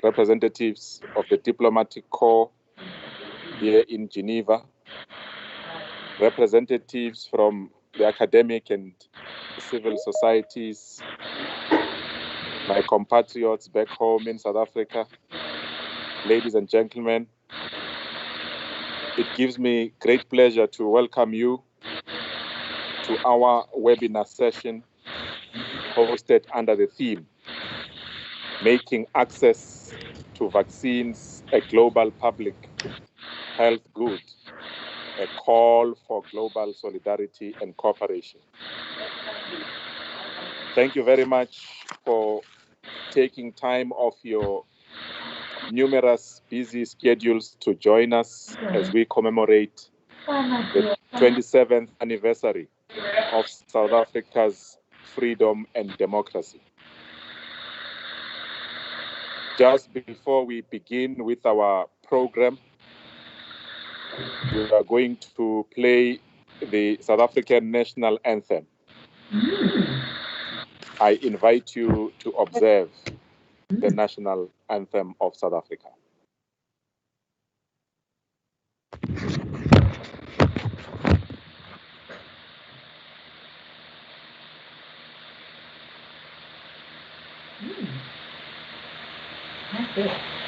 representatives of the diplomatic corps here in Geneva, representatives from the academic and civil societies, my compatriots back home in South Africa, ladies and gentlemen, it gives me great pleasure to welcome you to our webinar session hosted under the theme, Making Access to Vaccines a Global Public Health Good, a call for global solidarity and cooperation. Thank you very much for taking time off your numerous busy schedules to join us as we commemorate the 27th anniversary of South Africa's freedom and democracy. Just before we begin with our program, we are going to play the South African national anthem. I invite you to observe the national anthem of South Africa. That's it.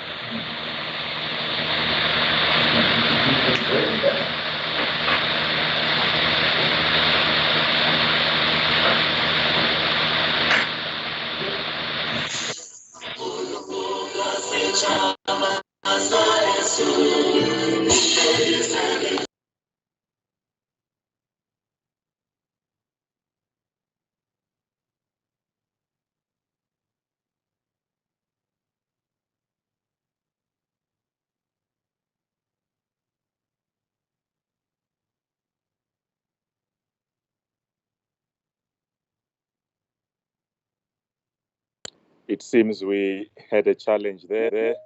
It seems we had a challenge there.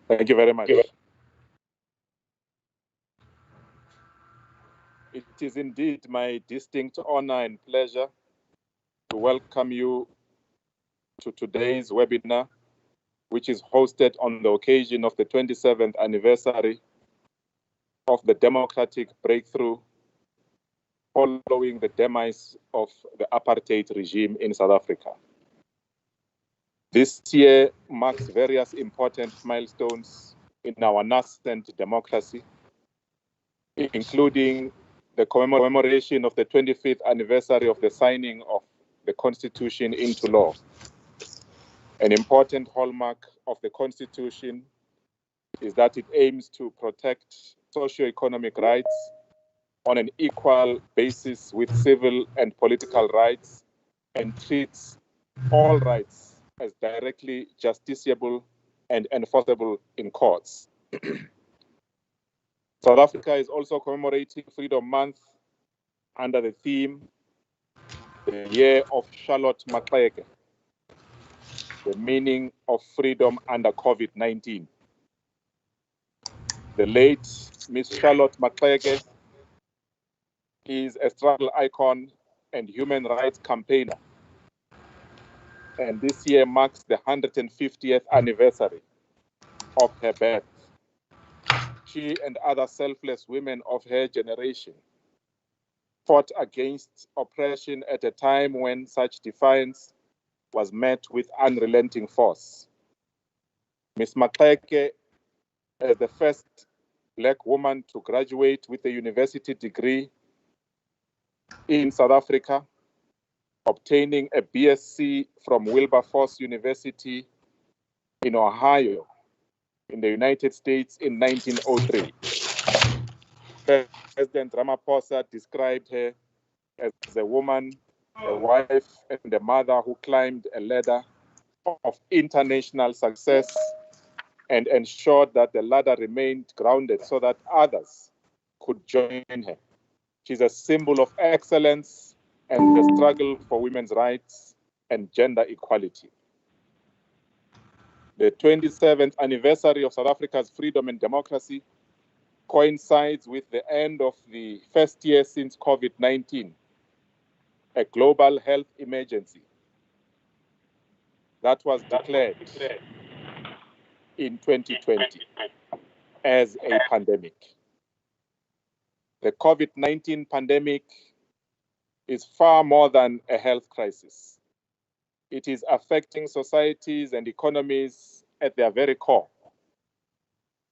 Thank you very much. It is indeed my distinct honor and pleasure to welcome you to today's webinar, which is hosted on the occasion of the 27th anniversary of the democratic breakthrough following the demise of the apartheid regime in South Africa. This year marks various important milestones in our nascent democracy, including the commemoration of the 25th anniversary of the signing of the Constitution into law. An important hallmark of the Constitution is that it aims to protect socio-economic rights on an equal basis with civil and political rights and treats all rights as directly justiciable and enforceable in courts. South Africa is also commemorating Freedom Month under the theme, the Year of Charlotte Maxeke, the meaning of freedom under COVID-19. The late Miss Charlotte Maxeke is a struggle icon and human rights campaigner. And this year marks the 150th anniversary of her birth. She and other selfless women of her generation fought against oppression at a time when such defiance was met with unrelenting force. Ms. Maxeke, as the first Black woman to graduate with a university degree in South Africa, obtaining a BSc from Wilberforce University in Ohio, in the United States in 1903. President Ramaphosa described her as a woman, a wife, and a mother who climbed a ladder of international success and ensured that the ladder remained grounded so that others could join her. She's a symbol of excellence and the struggle for women's rights and gender equality. The 27th anniversary of South Africa's freedom and democracy coincides with the end of the first year since COVID-19, a global health emergency that was declared in 2020 as a pandemic. The COVID-19 pandemic is far more than a health crisis. It is affecting societies and economies at their very core.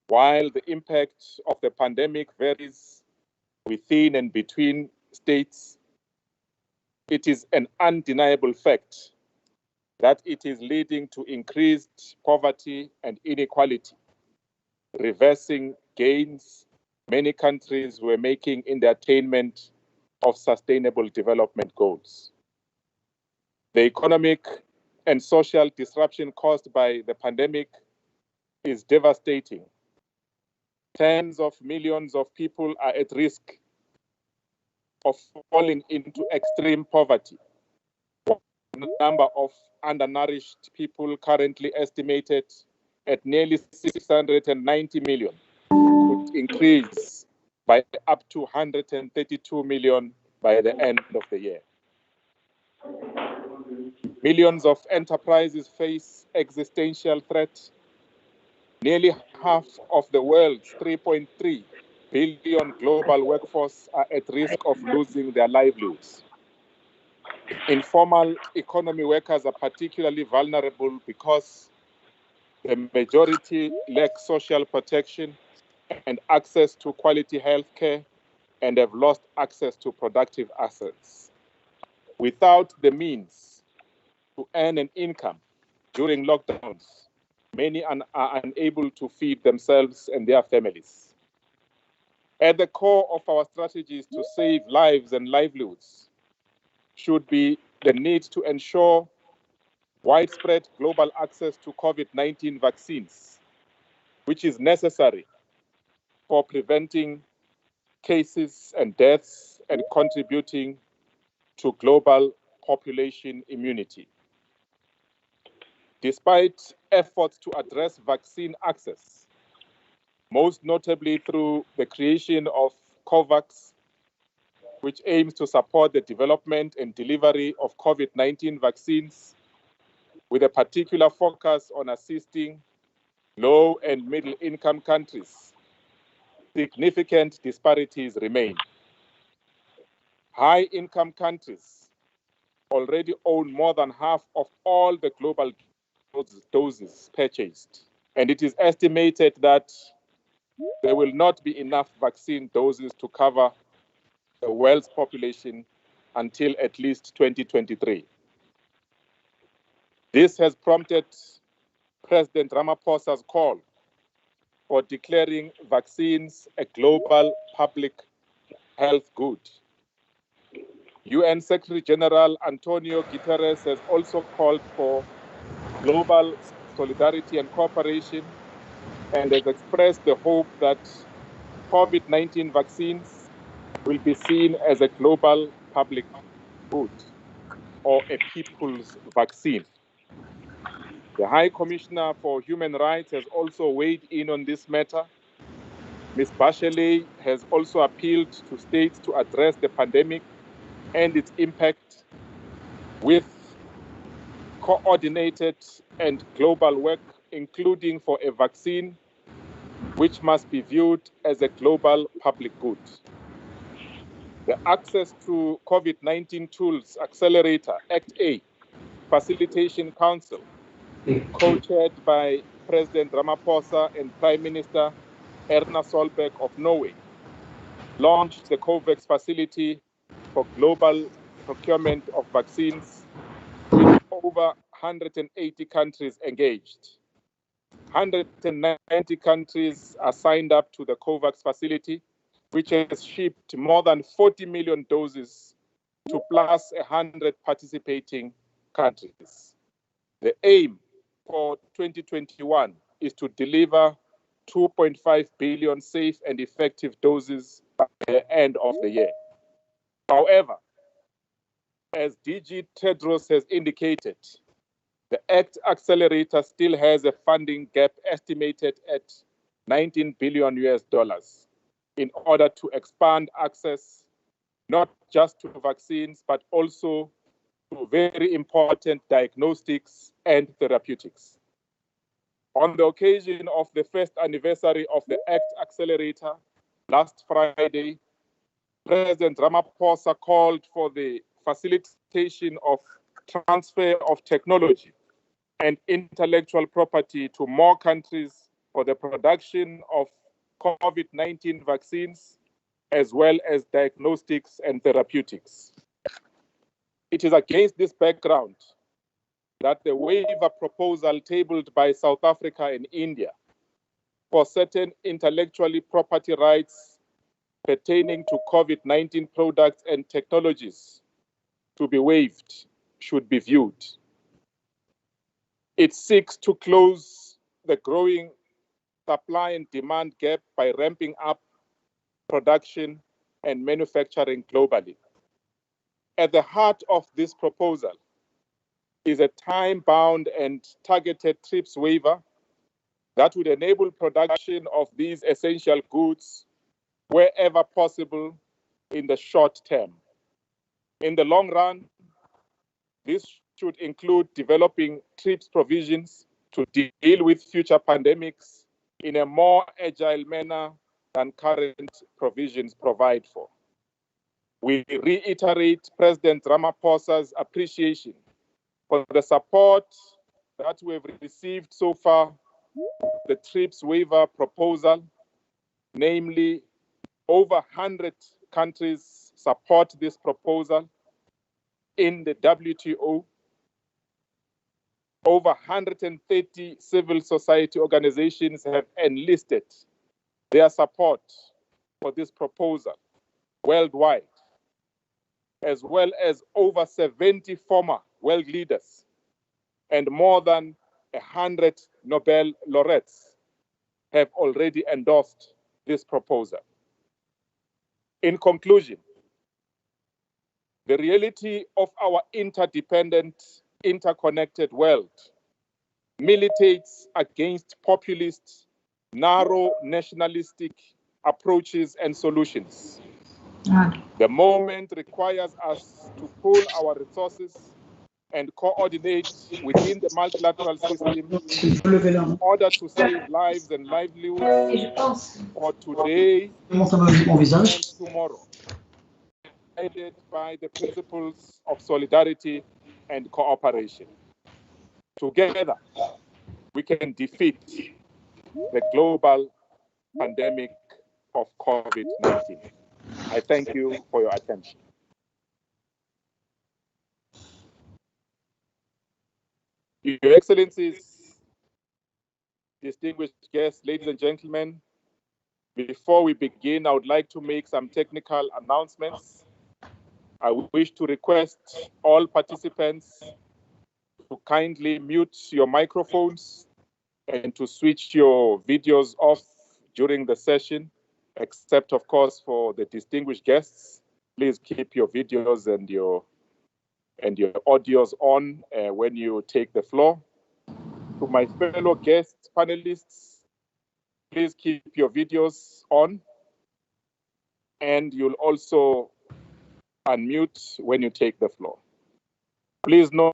While the impact of the pandemic varies within and between states, it is an undeniable fact that it is leading to increased poverty and inequality, reversing gains many countries were making in the attainment of sustainable development goals. The economic and social disruption caused by the pandemic is devastating. Tens of millions of people are at risk of falling into extreme poverty. The number of undernourished people currently estimated at nearly 690 million could increase by up to 132 million by the end of the year. Millions of enterprises face existential threat. Nearly half of the world's 3.3 billion global workforce are at risk of losing their livelihoods. Informal economy workers are particularly vulnerable because the majority lack social protection and access to quality health care and have lost access to productive assets. Without the means to earn an income during lockdowns, many are unable to feed themselves and their families. At the core of our strategies to save lives and livelihoods should be the need to ensure widespread global access to COVID-19 vaccines, which is necessary for preventing cases and deaths and contributing to global population immunity. Despite efforts to address vaccine access, most notably through the creation of COVAX, which aims to support the development and delivery of COVID-19 vaccines, with a particular focus on assisting low and middle income countries, significant disparities remain. High income countries already own more than half of all the global doses purchased, and it is estimated that there will not be enough vaccine doses to cover the world's population until at least 2023. This has prompted President Ramaphosa's call for declaring vaccines a global public health good. UN Secretary General Antonio Guterres has also called for global solidarity and cooperation and has expressed the hope that COVID-19 vaccines will be seen as a global public good or a people's vaccine. The High Commissioner for Human Rights has also weighed in on this matter. Ms. Bachelet has also appealed to states to address the pandemic and its impact with coordinated and global work, including for a vaccine which must be viewed as a global public good. The Access to COVID-19 Tools Accelerator, Act A, Facilitation Council, co-chaired by President Ramaphosa and Prime Minister Erna Solberg of Norway, launched the COVAX facility for global procurement of vaccines with over 180 countries engaged. 190 countries are signed up to the COVAX facility, which has shipped more than 40 million doses to plus 100 participating countries. The aim for 2021 is to deliver 2.5 billion safe and effective doses by the end of the year. However, as DG Tedros has indicated, the ACT Accelerator still has a funding gap estimated at $19 billion in order to expand access not just to vaccines, but also to very important diagnostics and therapeutics. On the occasion of the first anniversary of the ACT Accelerator last Friday, President Ramaphosa called for the facilitation of transfer of technology and intellectual property to more countries for the production of COVID-19 vaccines, as well as diagnostics and therapeutics. It is against this background that the waiver proposal tabled by South Africa and India for certain intellectual property rights pertaining to COVID-19 products and technologies to be waived should be viewed. It seeks to close the growing supply and demand gap by ramping up production and manufacturing globally. At the heart of this proposal is a time-bound and targeted TRIPS waiver that would enable production of these essential goods wherever possible in the short term. In the long run, this should include developing TRIPS provisions to deal with future pandemics in a more agile manner than current provisions provide for. We reiterate President Ramaphosa's appreciation for the support that we've received so far, the TRIPS waiver proposal, namely over 100 countries support this proposal in the WTO. Over 130 civil society organizations have enlisted their support for this proposal worldwide, as well as over 70 former world leaders and more than 100 Nobel laureates have already endorsed this proposal. In conclusion, the reality of our interdependent, interconnected world militates against populist, narrow nationalistic approaches and solutions. The moment requires us to pool our resources and coordinate within the multilateral system in order to save lives and livelihoods for today and tomorrow, guided by the principles of solidarity and cooperation. Together, we can defeat the global pandemic of COVID-19. I thank you for your attention. Your Excellencies, distinguished guests, ladies and gentlemen, before we begin, I would like to make some technical announcements. I wish to request all participants to kindly mute your microphones and to switch your videos off during the session, except, of course, for the distinguished guests. Please keep your videos and your audios on when you take the floor. To my fellow guest panelists, please keep your videos on, and you'll also unmute when you take the floor. Please note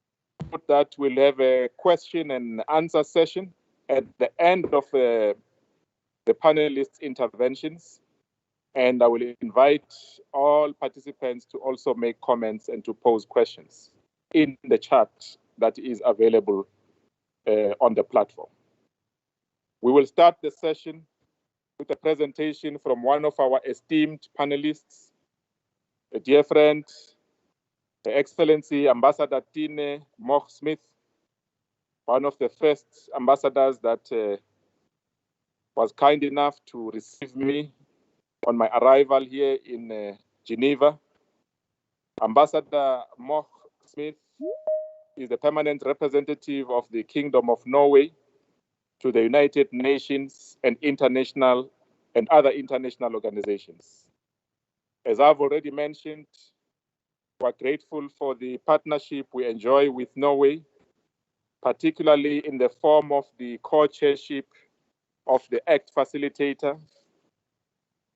that we'll have a question and answer session at the end of the panelists' interventions, and I will invite all participants to also make comments and to pose questions in the chat that is available on the platform. We will start the session with a presentation from one of our esteemed panelists, a dear friend, Her Excellency Ambassador Tine Moch-Smith, one of the first ambassadors that was kind enough to receive me on my arrival here in Geneva. Ambassador Moch Smith is the permanent representative of the Kingdom of Norway to the United Nations and international and other international organizations. As I've already mentioned, we're grateful for the partnership we enjoy with Norway, particularly in the form of the co-chairship of the ACT facilitator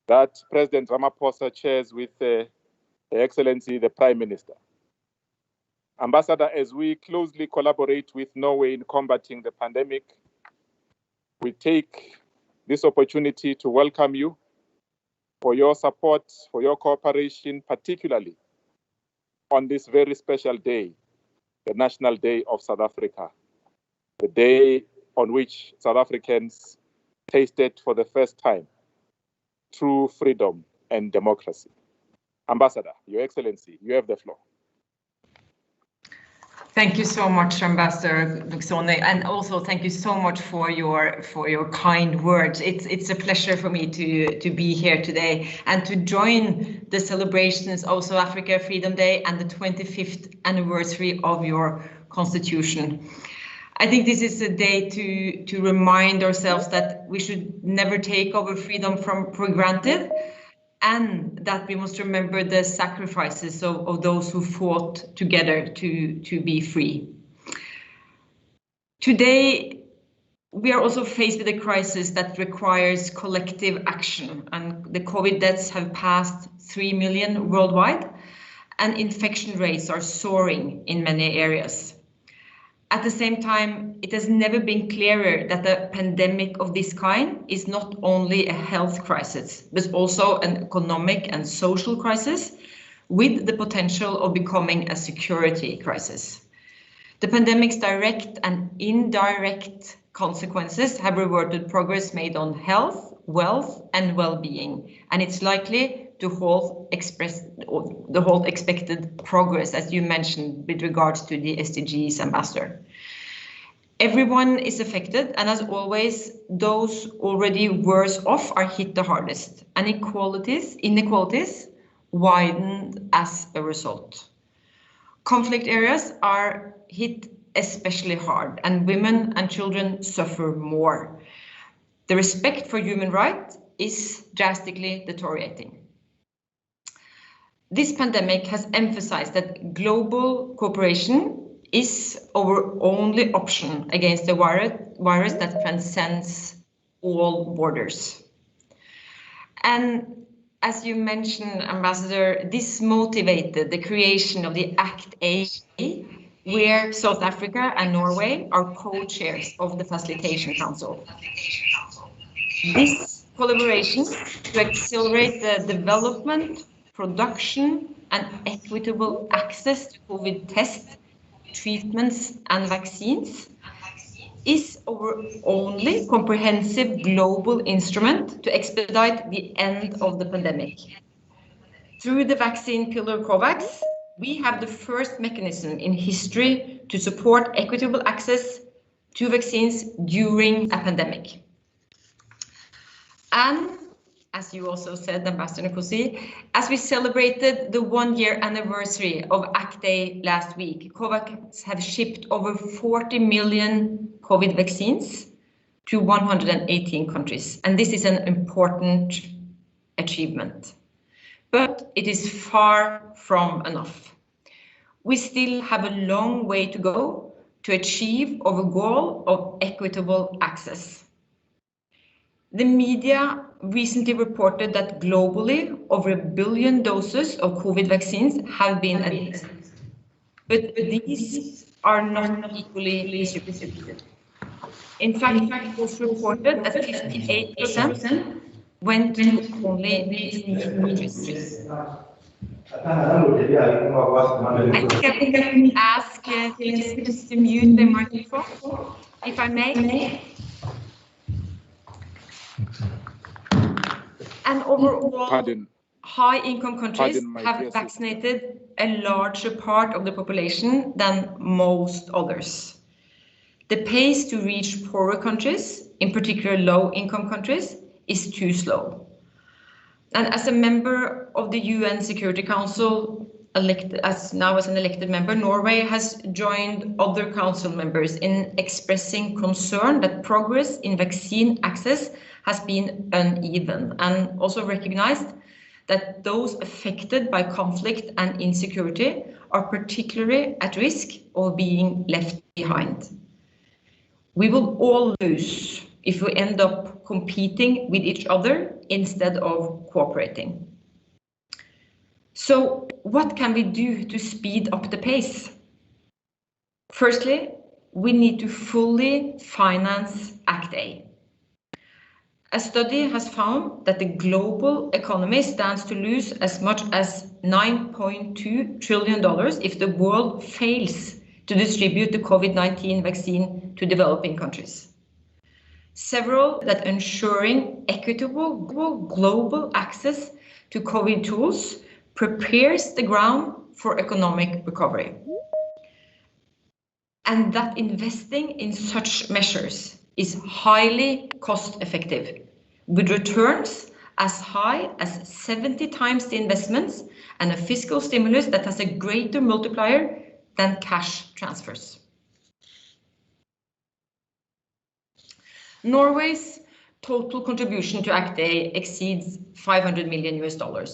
that President Ramaphosa chairs with Her Excellency the Prime Minister. Ambassador, as we closely collaborate with Norway in combating the pandemic, we take this opportunity to welcome you for your support, for your cooperation, particularly on this very special day, the National Day of South Africa, the day on which South Africans tasted for the first time true freedom and democracy. Ambassador, Your Excellency, you have the floor. Thank you so much, Ambassador Luxone, and also thank you so much for your kind words. It's a pleasure for me to be here today and to join the celebrations of South Africa Freedom Day and the 25th anniversary of your constitution. I think this is a day to remind ourselves that we should never take our freedom for granted, and that we must remember the sacrifices of those who fought together to be free. Today, we are also faced with a crisis that requires collective action, and the COVID deaths have passed 3 million worldwide, and infection rates are soaring in many areas. At the same time, it has never been clearer that a pandemic of this kind is not only a health crisis, but also an economic and social crisis with the potential of becoming a security crisis. The pandemic's direct and indirect consequences have reverted progress made on health, wealth, and well-being, and it's likely to halt expected progress, as you mentioned, with regards to the SDGs, Ambassador. Everyone is affected, and as always, those already worse off are hit the hardest, and inequalities widened as a result. Conflict areas are hit especially hard, and women and children suffer more. The respect for human rights is drastically deteriorating. This pandemic has emphasized that global cooperation is our only option against a virus that transcends all borders. And as you mentioned, Ambassador, this motivated the creation of the ACT-A, where South Africa and Norway are co-chairs of the Facilitation Council. This collaboration to accelerate the development, production, and equitable access to COVID tests, treatments, and vaccines is our only comprehensive global instrument to expedite the end of the pandemic. Through the vaccine pillar COVAX, we have the first mechanism in history to support equitable access to vaccines during a pandemic. And as you also said, Ambassador Nkosi, as we celebrated the 1-year anniversary of ACT-A last week, COVAX have shipped over 40 million COVID vaccines to 118 countries. And this is an important achievement. But it is far from enough. We still have a long way to go to achieve our goal of equitable access. The media recently reported that globally, over 1 billion doses of COVID vaccines have been administered. But these are not equally distributed. In fact, it was reported that 58% went to only 3 countries. I think I can ask participants to mute their microphone, if I may. And overall, high-income countries have vaccinated a larger part of the population than most others. The pace to reach poorer countries, in particular low-income countries, is too slow. And as a member of the UN Security Council, as an elected member, Norway has joined other council members in expressing concern that progress in vaccine access has been uneven, and also recognized that those affected by conflict and insecurity are particularly at risk of being left behind. We will all lose if we end up competing with each other instead of cooperating. So what can we do to speed up the pace? Firstly, we need to fully finance Act A. A study has found that the global economy stands to lose as much as $9.2 trillion if the world fails to distribute the COVID-19 vaccine to developing countries. Several that ensuring equitable global access to COVID tools prepares the ground for economic recovery. And that investing in such measures is highly cost-effective, with returns as high as 70 times the investments and a fiscal stimulus that has a greater multiplier than cash transfers. Norway's total contribution to Act A exceeds $500 million.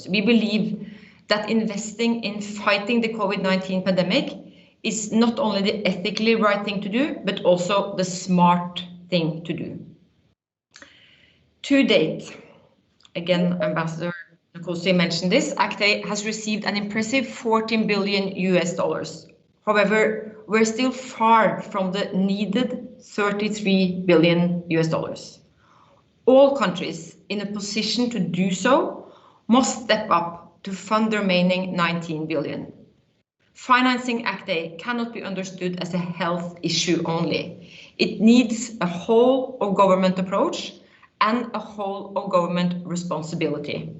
We believe that investing in fighting the COVID-19 pandemic is not only the ethically right thing to do, but also the smart thing to do. To date, again, Ambassador Nkosi mentioned this, Act A has received an impressive $14 billion. However, we're still far from the needed $33 billion. All countries in a position to do so must step up to fund the remaining $19 billion. Financing Act A cannot be understood as a health issue only. It needs a whole of government approach and a whole of government responsibility.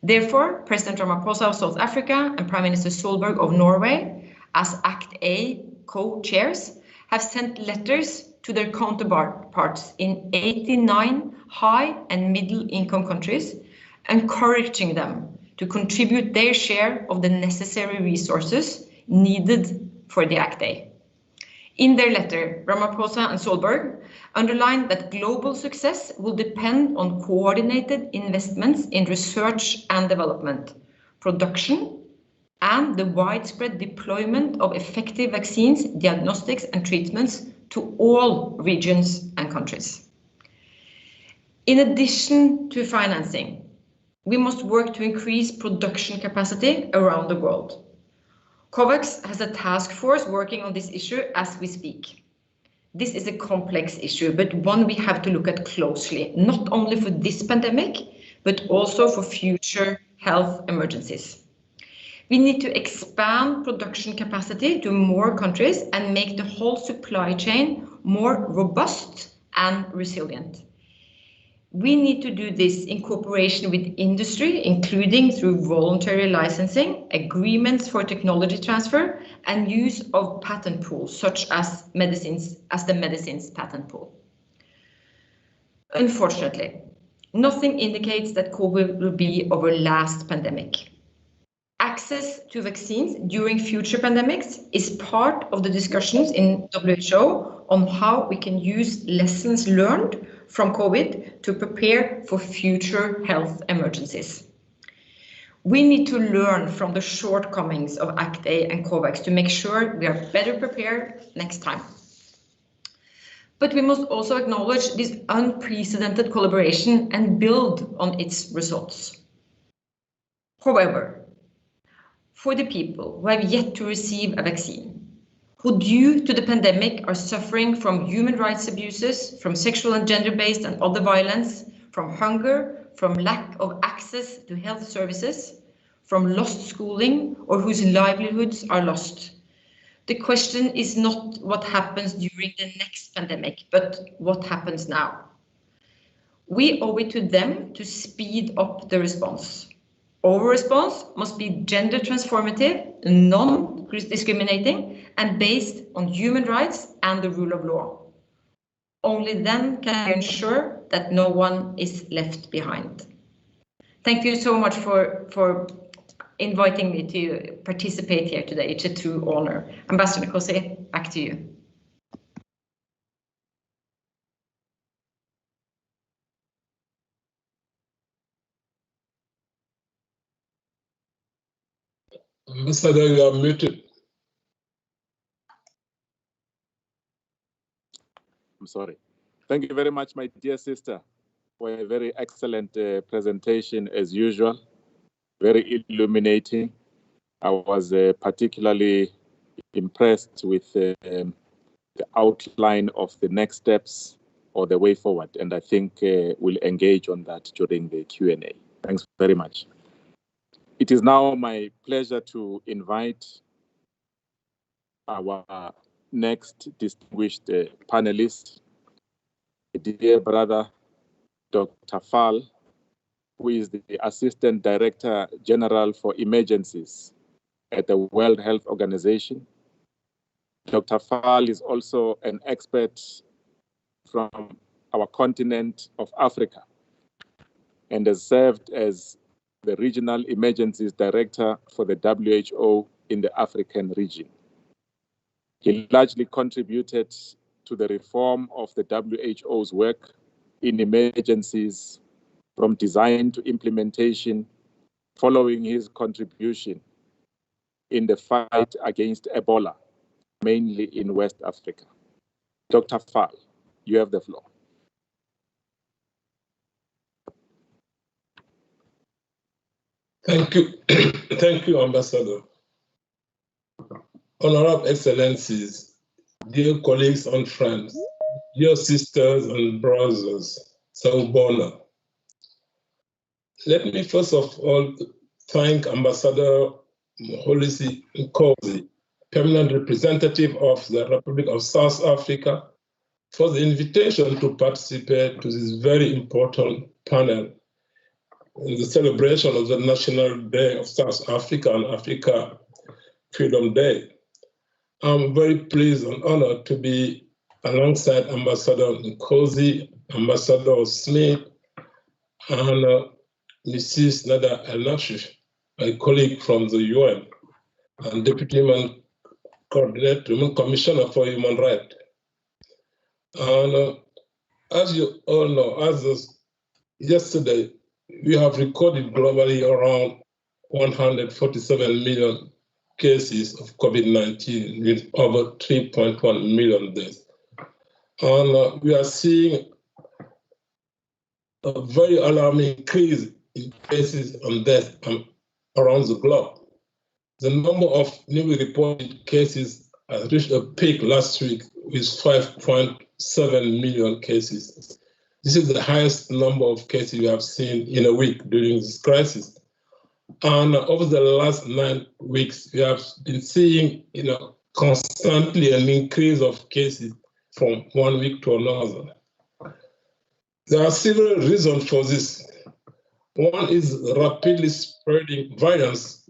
Therefore, President Ramaphosa of South Africa and Prime Minister Solberg of Norway, as Act A co-chairs, have sent letters to their counterparts in 89 high and middle income countries, encouraging them to contribute their share of the necessary resources needed for the Act A. In their letter, Ramaphosa and Solberg underlined that global success will depend on coordinated investments in research and development, production, and the widespread deployment of effective vaccines, diagnostics, and treatments to all regions and countries. In addition to financing, we must work to increase production capacity around the world. COVAX has a task force working on this issue as we speak. This is a complex issue, but one we have to look at closely, not only for this pandemic, but also for future health emergencies. We need to expand production capacity to more countries and make the whole supply chain more robust and resilient. We need to do this in cooperation with industry, including through voluntary licensing, agreements for technology transfer, and use of patent pools, such as the medicines patent pool. Unfortunately, nothing indicates that COVID will be our last pandemic. Access to vaccines during future pandemics is part of the discussions in WHO on how we can use lessons learned from COVID to prepare for future health emergencies. We need to learn from the shortcomings of Act A and COVAX to make sure we are better prepared next time. But we must also acknowledge this unprecedented collaboration and build on its results. However, for the people who have yet to receive a vaccine, who due to the pandemic are suffering from human rights abuses, from sexual and gender-based and other violence, from hunger, from lack of access to health services, from lost schooling, or whose livelihoods are lost. The question is not what happens during the next pandemic, but what happens now. We owe it to them to speed up the response. Our response must be gender transformative, discriminating and based on human rights and the rule of law. Only then can we ensure that no one is left behind. Thank you so much for inviting me to participate here today. It's a true honor. Ambassador Nkosi, back to you. Ambassador, you are muted. I'm sorry. Thank you very much, my dear sister, for a very excellent presentation as usual. Very illuminating. I was particularly impressed with the outline of the next steps or the way forward, and I think we'll engage on that during the Q&A. Thanks very much. It is now my pleasure to invite our next distinguished panelist, dear brother, Dr. Fall, who is the Assistant Director General for Emergencies at the World Health Organization. Dr. Fall is also an expert from our continent of Africa and has served as the Regional Emergencies Director for the WHO in the African region. He largely contributed to the reform of the WHO's work in emergencies from design to implementation, following his contribution in the fight against Ebola, mainly in West Africa. Dr. Fall, you have the floor. Thank you. Thank you, Ambassador. Honorable Excellencies, dear colleagues and friends, dear sisters and brothers, Sawubona. Let me first of all thank Ambassador Mkhosi Nkosi, Permanent Representative of the Republic of South Africa, for the invitation to participate to this very important panel in the celebration of the National Day of South Africa and Africa Freedom Day. I'm very pleased and honored to be alongside Ambassador Nkosi, Ambassador Smith, and Mrs. Nada El-Nashif, my colleague from the UN, and Deputy Human Coordinator, Human Commissioner for Human Rights. And as you all know, as of yesterday, we have recorded globally around 147 million cases of COVID-19 with over 3.1 million deaths. And we are seeing a very alarming increase in cases and deaths around the globe. The number of newly reported cases has reached a peak last week with 5.7 million cases. This is the highest number of cases we have seen in a week during this crisis. And over the last 9 weeks, we have been seeing, constantly an increase of cases from 1 week to another. There are several reasons for this. One is rapidly spreading variants.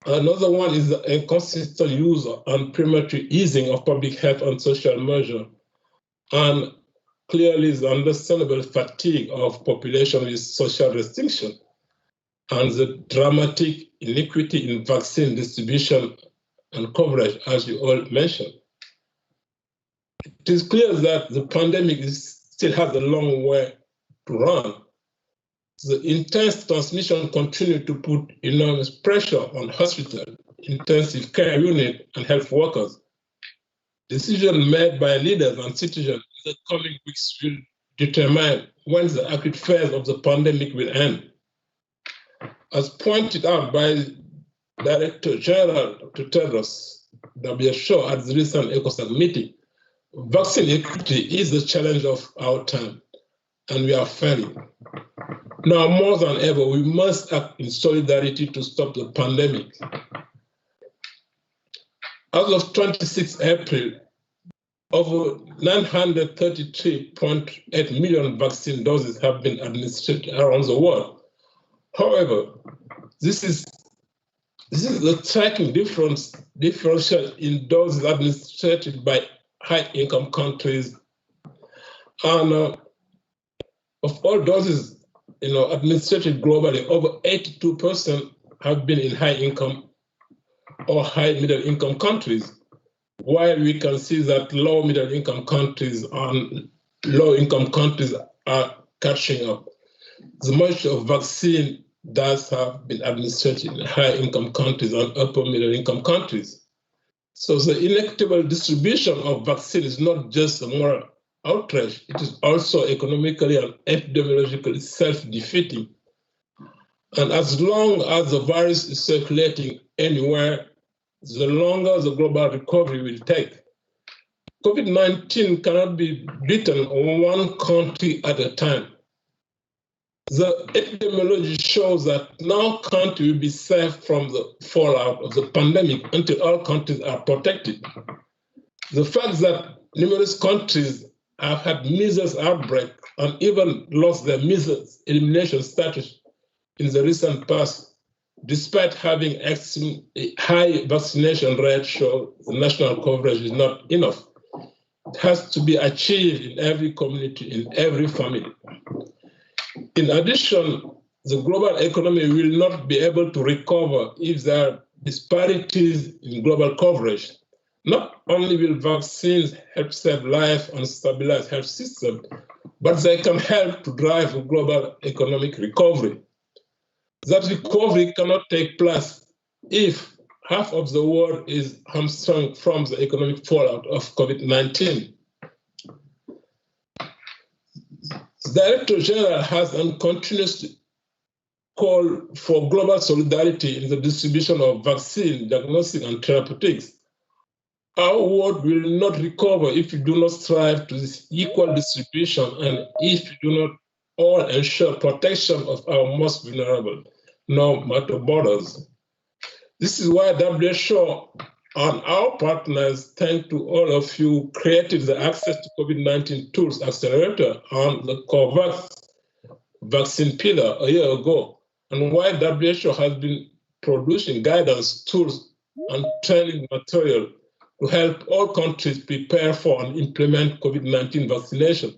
Another one is the inconsistent use and premature easing of public health and social measures. And clearly the understandable fatigue of population with social restriction and the dramatic inequity in vaccine distribution and coverage, as you all mentioned. It is clear that the pandemic still has a long way to run. The intense transmission continues to put enormous pressure on hospitals, intensive care units, and health workers. Decisions made by leaders and citizens in the coming weeks will determine when the acute phase of the pandemic will end. As pointed out by Director General Dr. Tedros WHO at the recent ECOSOC meeting, vaccine equity is the challenge of our time, and we are failing. Now more than ever, we must act in solidarity to stop the pandemic. As of 26 April, over 933.8 million vaccine doses have been administered around the world. However, this is This is the striking differential in doses administered by high-income countries. And of all doses, administered globally, over 82% have been in high-income or high-middle-income countries, while we can see that low-middle-income countries and low-income countries are catching up. The majority of vaccine does have been administered in high-income countries and upper-middle-income countries. So the inequitable distribution of vaccine is not just a moral outrage, it is also economically and epidemiologically self-defeating. And as long as the virus is circulating anywhere, the longer the global recovery will take. COVID-19 cannot be beaten on one country at a time. The epidemiology shows that no country will be safe from the fallout of the pandemic until all countries are protected. The fact that numerous countries have had measles outbreak and even lost their measles elimination status in the recent past, despite having high vaccination rate, show the national coverage is not enough. It has to be achieved in every community, in every family. In addition, the global economy will not be able to recover if there are disparities in global coverage. Not only will vaccines help save life and stabilize health systems, but they can help to drive a global economic recovery. That recovery cannot take place if half of the world is hamstrung from the economic fallout of COVID-19. The Director General has and continues to call for global solidarity in the distribution of vaccine, diagnostic, and therapeutics. Our world will not recover if we do not strive to this equal distribution and if we do not all ensure protection of our most vulnerable, no matter borders. This is why WHO and our partners, thanks to all of you, created the Access to COVID-19 Tools Accelerator and the COVAX vaccine pillar a year ago, and why WHO has been producing guidance, tools, and training material to help all countries prepare for and implement COVID-19 vaccination.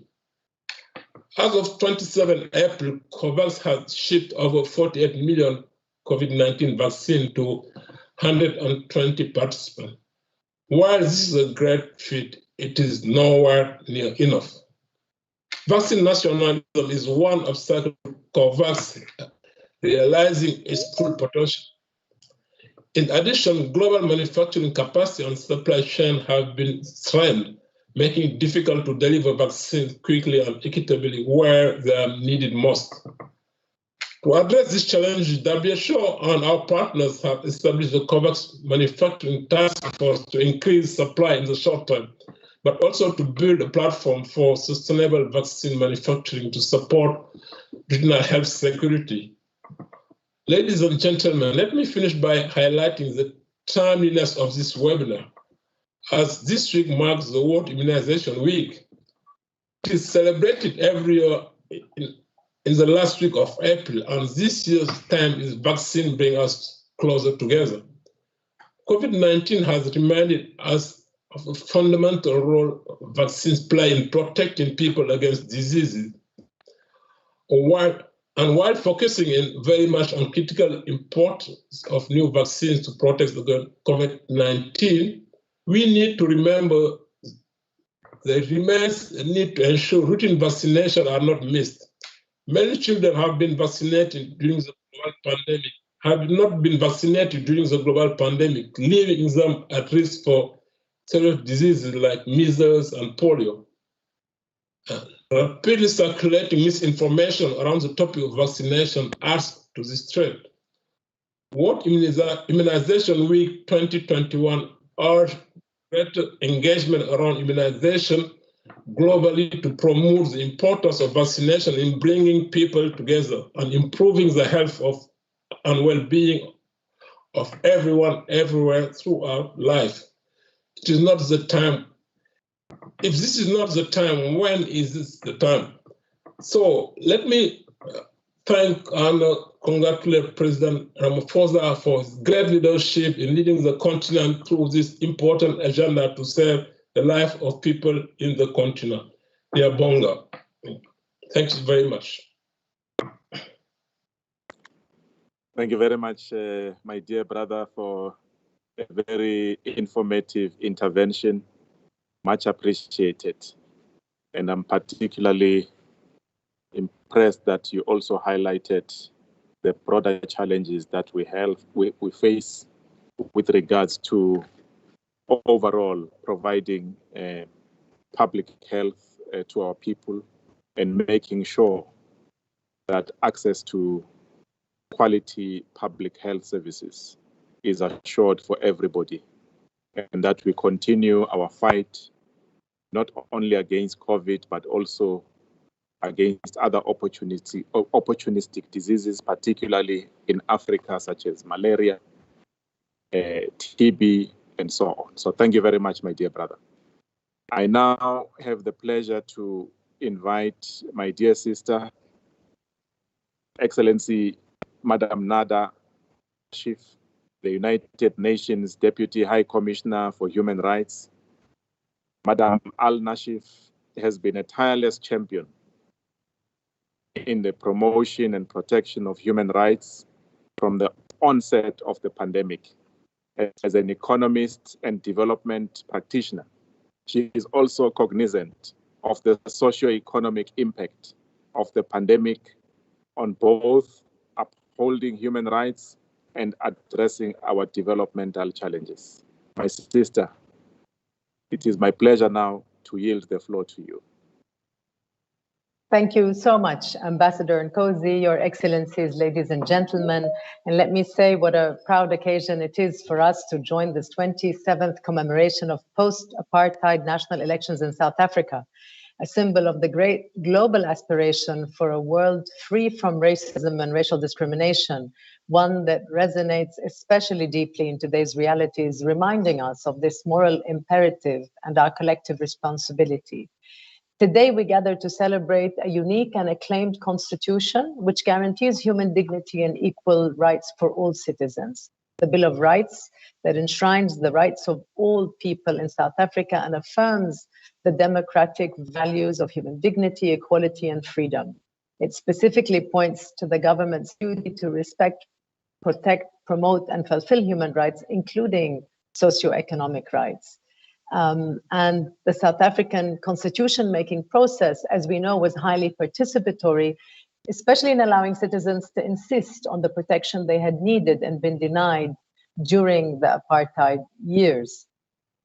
As of 27 April, COVAX has shipped over 48 million COVID-19 vaccine to 120 participants. While this is a great feat, it is nowhere near enough. Vaccine nationalism is one obstacle to COVAX realizing its full potential. In addition, global manufacturing capacity and supply chain have been strained, making it difficult to deliver vaccines quickly and equitably where they are needed most. To address these challenges, WHO and our partners have established the COVAX manufacturing task force to increase supply in the short term, but also to build a platform for sustainable vaccine manufacturing to support regional health security. Ladies and gentlemen, let me finish by highlighting the timeliness of this webinar. As this week marks the World Immunization Week, it is celebrated every year in the last week of April, and this year's time is vaccine bring us closer together. COVID-19 has reminded us of a fundamental role vaccines play in protecting people against diseases. While focusing in very much on critical importance of new vaccines to protect against COVID-19, we need to remember there remains a need to ensure routine vaccination are not missed. Many children have been vaccinated during the global pandemic, have not been vaccinated during the global pandemic, leaving them at risk for serious diseases like measles and polio. Rapidly circulating misinformation around the topic of vaccination adds to this threat. World Immunization Week 2021 urged greater engagement around immunization globally to promote the importance of vaccination in bringing people together and improving the health of and well-being of everyone, everywhere, throughout life. It is not the time. If this is not the time, when is this the time? So let me thank and congratulate President Ramaphosa for his great leadership in leading the continent through this important agenda to save the life of people in the continent. Dear Bonga, thank you very much. Thank you very much, my dear brother, for a very informative intervention. Much appreciated. And I'm particularly impressed that you also highlighted the broader challenges that we face with regards to overall providing public health to our people and making sure that access to quality public health services is assured for everybody, and that we continue our fight not only against COVID, but also against other opportunistic diseases, particularly in Africa, such as malaria, TB, and so on. So thank you very much, my dear brother. I now have the pleasure to invite my dear sister, Excellency Madam Nada Chief, the United Nations Deputy High Commissioner for Human Rights. Madam Al-Nashif has been a tireless champion in the promotion and protection of human rights from the onset of the pandemic. As an economist and development practitioner, she is also cognizant of the socio-economic impact of the pandemic on both upholding human rights and addressing our developmental challenges. My sister, it is my pleasure now to yield the floor to you. Thank you so much, Ambassador Nkosi, Your Excellencies, ladies and gentlemen. And let me say what a proud occasion it is for us to join this 27th commemoration of post-apartheid national elections in South Africa, a symbol of the great global aspiration for a world free from racism and racial discrimination, one that resonates especially deeply in today's realities, reminding us of this moral imperative and our collective responsibility. Today, we gather to celebrate a unique and acclaimed constitution, which guarantees human dignity and equal rights for all citizens. The Bill of Rights that enshrines the rights of all people in South Africa and affirms the democratic values of human dignity, equality, and freedom. It specifically points to the government's duty to respect, protect, promote, and fulfill human rights, including socioeconomic rights. And the South African constitution-making process, as we know, was highly participatory, especially in allowing citizens to insist on the protection they had needed and been denied during the apartheid years.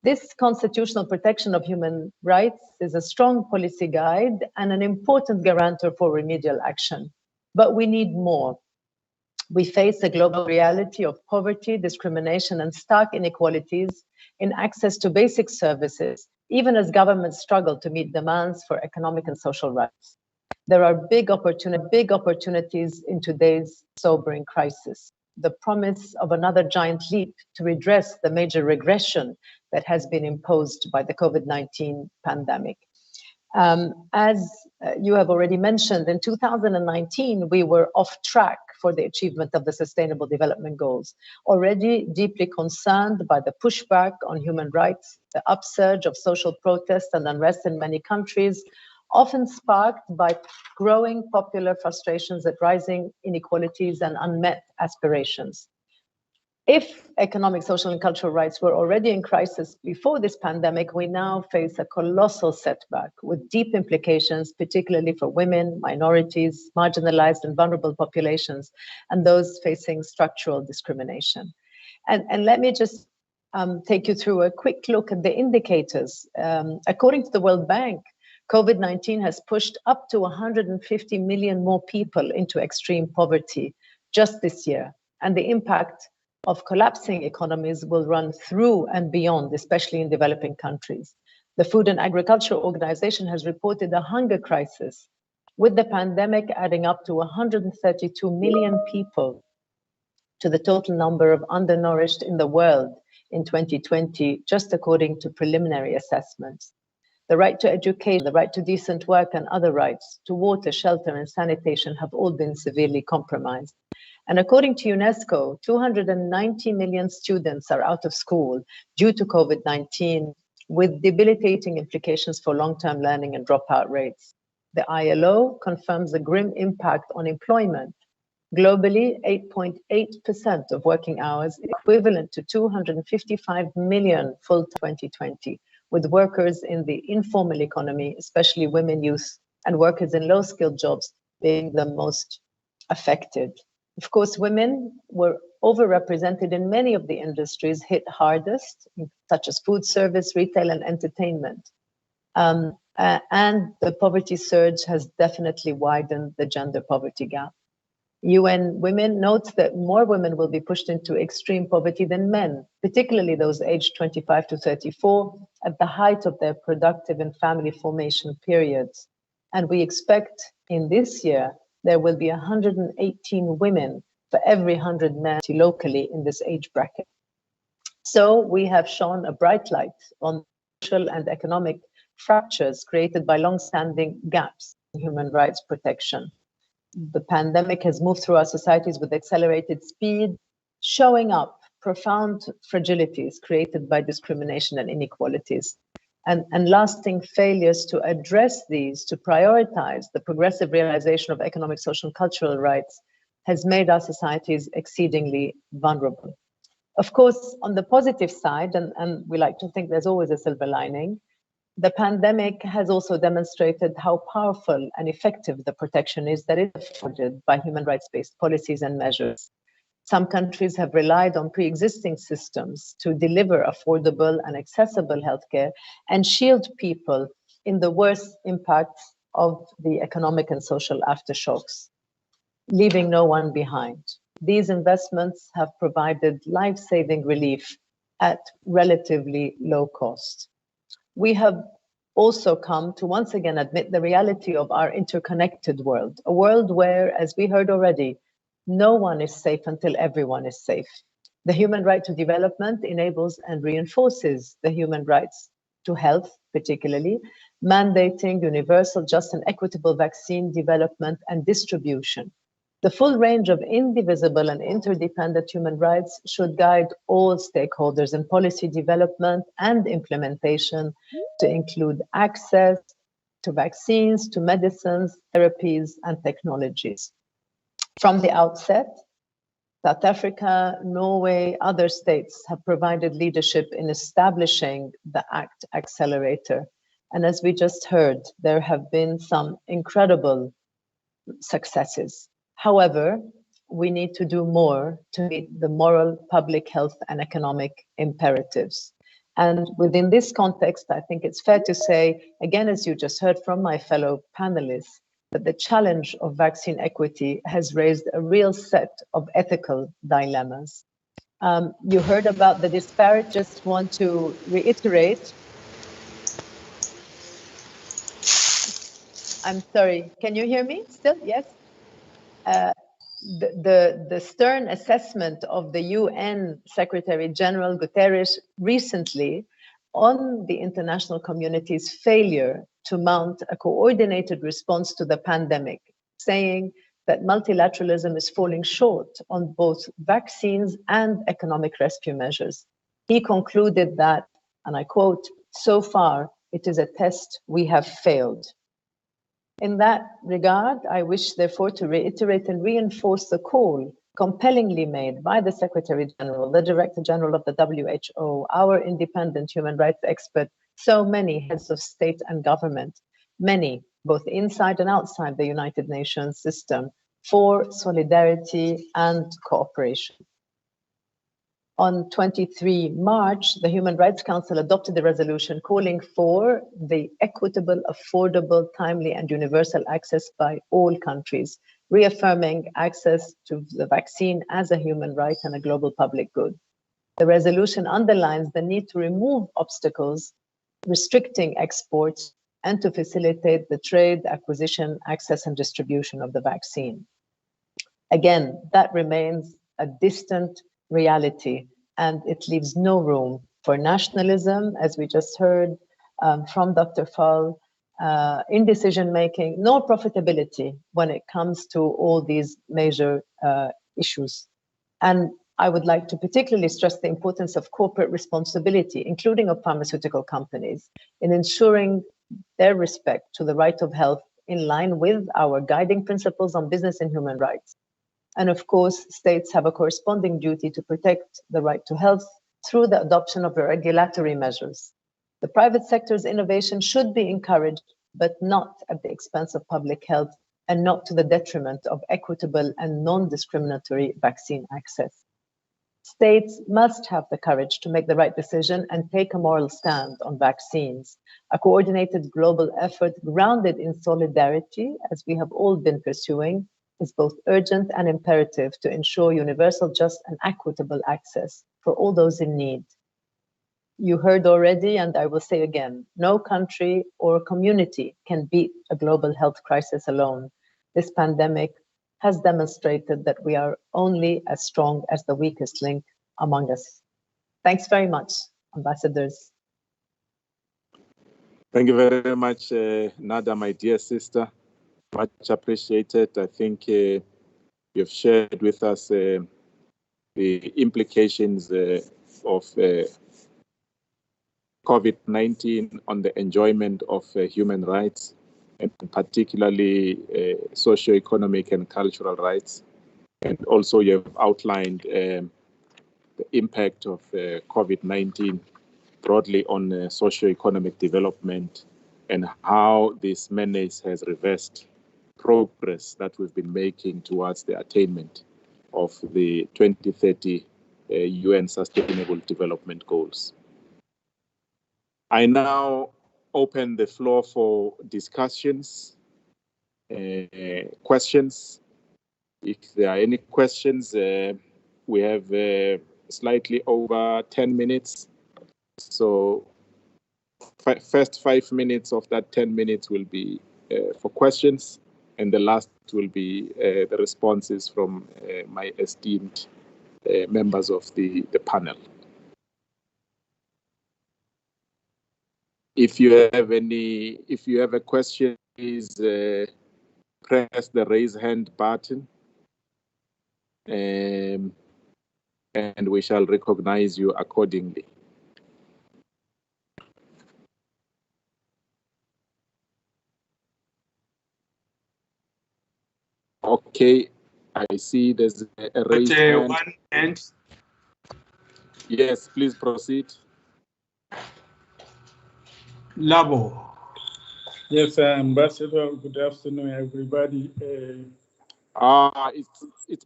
This constitutional protection of human rights is a strong policy guide and an important guarantor for remedial action. But we need more. We face a global reality of poverty, discrimination, and stark inequalities in access to basic services, even as governments struggle to meet demands for economic and social rights. There are big opportunities in today's sobering crisis. The promise of another giant leap to redress the major regression that has been imposed by the COVID-19 pandemic. As you have already mentioned, in 2019, we were off track for the achievement of the Sustainable Development Goals, already deeply concerned by the pushback on human rights, the upsurge of social protest and unrest in many countries, often sparked by growing popular frustrations at rising inequalities and unmet aspirations. If economic, social, and cultural rights were already in crisis before this pandemic, we now face a colossal setback with deep implications, particularly for women, minorities, marginalized and vulnerable populations, and those facing structural discrimination. And let me just take you through a quick look at the indicators. According to the World Bank, COVID-19 has pushed up to 150 million more people into extreme poverty just this year, and the impact of collapsing economies will run through and beyond, especially in developing countries. The Food and Agriculture Organization has reported a hunger crisis, with the pandemic adding up to 132 million people to the total number of undernourished in the world in 2020, just according to preliminary assessments. The right to education, the right to decent work and other rights, to water, shelter and sanitation have all been severely compromised. And according to UNESCO, 290 million students are out of school due to COVID-19, with debilitating implications for long-term learning and dropout rates. The ILO confirms a grim impact on employment. Globally, 8.8% of working hours, equivalent to 255 million full 2020, with workers in the informal economy, especially women, youth, and workers in low-skilled jobs being the most affected. Of course, women were overrepresented in many of the industries hit hardest, such as food service, retail, and entertainment. And the poverty surge has definitely widened the gender poverty gap. UN Women notes that more women will be pushed into extreme poverty than men, particularly those aged 25 to 34, at the height of their productive and family formation periods. And we expect in this year, there will be 118 women for every 100 men locally in this age bracket. So we have shone a bright light on social and economic fractures created by long-standing gaps in human rights protection. The pandemic has moved through our societies with accelerated speed, showing up profound fragilities created by discrimination and inequalities, and lasting failures to address these, to prioritize the progressive realization of economic, social, and cultural rights has made our societies exceedingly vulnerable. Of course, on the positive side, and we like to think there's always a silver lining, the pandemic has also demonstrated how powerful and effective the protection is that is afforded by human rights-based policies and measures. Some countries have relied on pre-existing systems to deliver affordable and accessible healthcare and shield people in the worst impacts of the economic and social aftershocks, leaving no one behind. These investments have provided life-saving relief at relatively low cost. We have also come to once again admit the reality of our interconnected world, a world where, as we heard already, no one is safe until everyone is safe. The human right to development enables and reinforces the human rights to health, particularly, mandating universal, just and equitable vaccine development and distribution. The full range of indivisible and interdependent human rights should guide all stakeholders in policy development and implementation to include access to vaccines, to medicines, therapies, and technologies. From the outset, South Africa, Norway, other states have provided leadership in establishing the ACT Accelerator. And as we just heard, there have been some incredible successes. However, we need to do more to meet the moral, public health, and economic imperatives. And within this context, I think it's fair to say, again, as you just heard from my fellow panelists, that the challenge of vaccine equity has raised a real set of ethical dilemmas. You heard about the disparate, just want to reiterate. I'm sorry, can you hear me still? Yes? The stern assessment of the UN Secretary General Guterres recently on the international community's failure to mount a coordinated response to the pandemic, saying that multilateralism is falling short on both vaccines and economic rescue measures. He concluded that, and I quote, "So far, it is a test we have failed." In that regard, I wish therefore to reiterate and reinforce the call compellingly made by the Secretary General, the Director General of the WHO, our independent human rights expert, so many heads of state and government, many, both inside and outside the United Nations system, for solidarity and cooperation. On 23 March, the Human Rights Council adopted a resolution calling for the equitable, affordable, timely, and universal access by all countries, reaffirming access to the vaccine as a human right and a global public good. The resolution underlines the need to remove obstacles restricting exports and to facilitate the trade, acquisition, access, and distribution of the vaccine. Again, that remains a distant reality, and it leaves no room for nationalism, as we just heard, from Dr. Fall in decision making, nor profitability when it comes to all these major issues. And I would like to particularly stress the importance of corporate responsibility, including of pharmaceutical companies, in ensuring their respect to the right of health in line with our guiding principles on business and human rights. And of course, states have a corresponding duty to protect the right to health through the adoption of regulatory measures. The private sector's innovation should be encouraged, but not at the expense of public health and not to the detriment of equitable and non-discriminatory vaccine access. States must have the courage to make the right decision and take a moral stand on vaccines. A coordinated global effort grounded in solidarity, as we have all been pursuing, is both urgent and imperative to ensure universal, just, and equitable access for all those in need. You heard already, and I will say again, no country or community can beat a global health crisis alone. This pandemic has demonstrated that we are only as strong as the weakest link among us. Thanks very much, ambassadors. Thank you very much, Nada, my dear sister. Much appreciated. I think you've shared with us the implications of COVID-19 on the enjoyment of human rights, and particularly socio-economic and cultural rights. And also you have outlined the impact of COVID-19 broadly on socio-economic development and how this menace has reversed progress that we've been making towards the attainment of the 2030 UN Sustainable Development Goals. I now open the floor for discussions, questions. If there are any questions, we have slightly over 10 minutes. So first 5 minutes of that 10 minutes will be for questions, and the last will be the responses from my esteemed members of the panel. If you have a question, please press the raise hand button, and we shall recognize you accordingly. Okay, I see there's a raised hand. One hand. Yes, please proceed. Labo. Yes, Ambassador, good afternoon, everybody. It's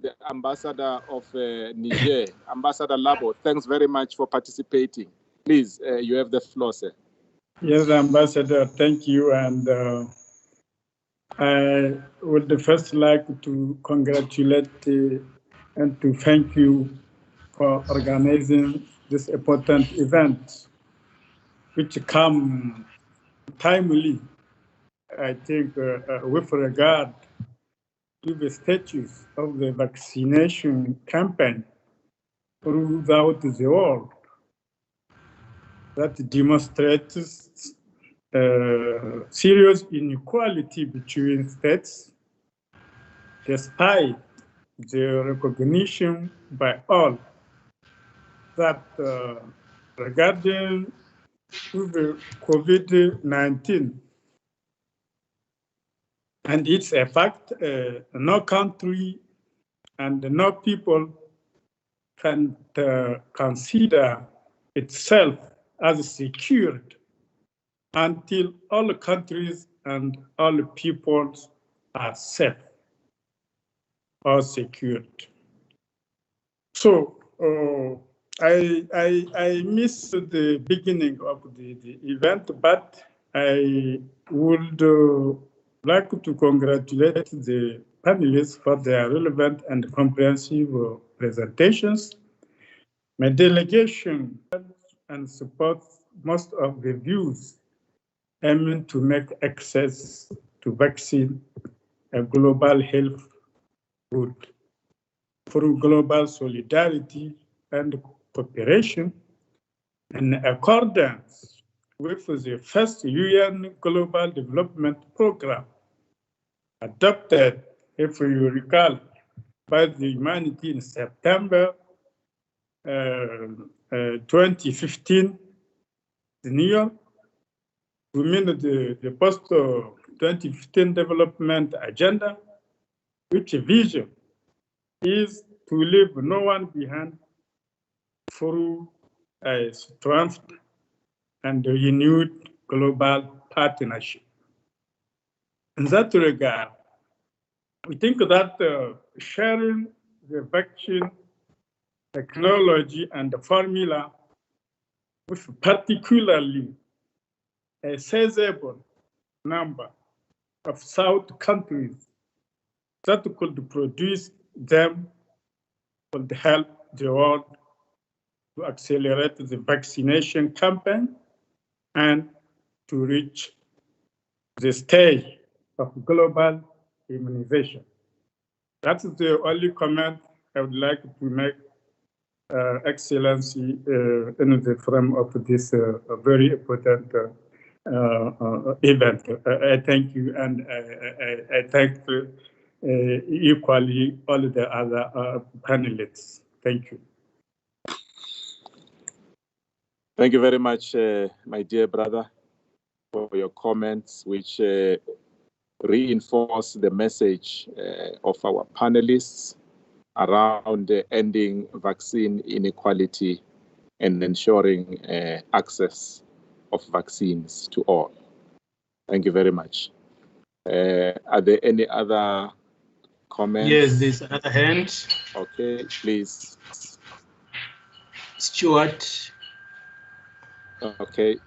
the ambassador of Niger, Ambassador Labo. Thanks very much for participating. Please, you have the floor, sir. Yes, Ambassador, thank you. And I would first like to congratulate and to thank you for organizing this important event, which come timely, I think, with regard to the status of the vaccination campaign throughout the world. That demonstrates serious inequality between states, despite the recognition by all that regarding the COVID-19, and it's a fact, no country and no people can consider itself as secured until all countries and all peoples are safe or secured. So I missed the beginning of the event, but I would like to congratulate the panelists for their relevant and comprehensive presentations. My delegation and supports most of the views aiming to make access to vaccine a global health good through global solidarity and cooperation in accordance with the first UN Global Development Program adopted, if you recall, by the humanity in September 2015 in New York, to mean the post-2015 development agenda, which vision is to leave no one behind through a strengthened and renewed global partnership. In that regard, we think that sharing the vaccine technology and the formula with particularly a sizable number of South countries that could produce them would help the world to accelerate the vaccination campaign and to reach the stage of global immunization. That's the only comment I would like to make, Excellency, in the frame of this very important event. I thank you, and I thank equally all the other panelists. Thank you. Thank you very much, my dear brother, for your comments, which reinforce the message of our panelists around ending vaccine inequality and ensuring access of vaccines to all. Thank you very much. Are there any other comments? Yes, there's another hand. Okay, please. Stuart. Okay,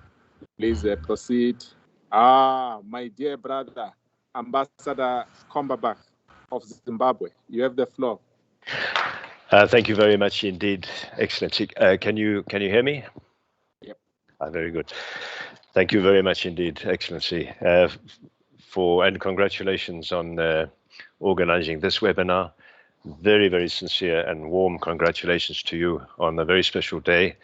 please proceed. My dear brother, Ambassador Kombabach of Zimbabwe, you have the floor. Thank you very much indeed, Excellency. Can you hear me? Yep. Very good. Thank you very much indeed, Excellency, and congratulations on organizing this webinar. Very, very sincere and warm congratulations to you on a very special day.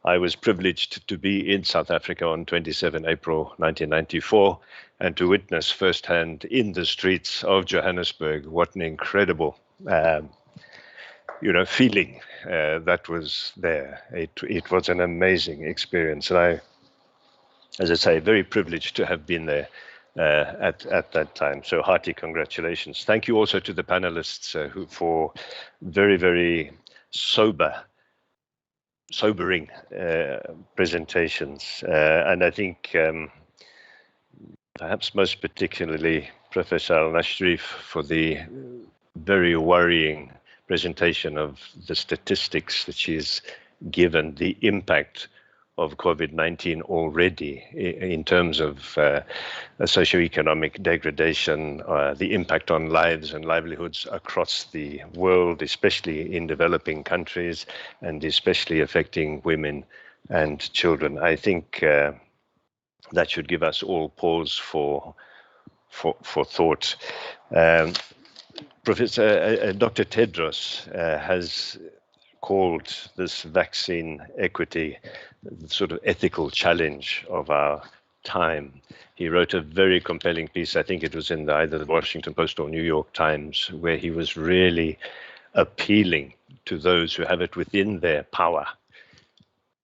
I was privileged to be in South Africa on 27 April 1994 and to witness firsthand in the streets of Johannesburg what an incredible feeling that was there. It was an amazing experience, and I, as I say, very privileged to have been there at that time. So hearty congratulations. Thank you also to the panelists who for very, very sobering presentations, and I think perhaps most particularly Professor Al-Nashrif for the very worrying presentation of the statistics that she's given, the impact of COVID-19 already in terms of socioeconomic degradation, the impact on lives and livelihoods across the world, especially in developing countries, and especially affecting women and children. I think that should give us all pause for thought. Professor Dr. Tedros has called this vaccine equity the sort of ethical challenge of our time. He wrote a very compelling piece, I think it was in either the Washington Post or New York Times, where he was really appealing to those who have it within their power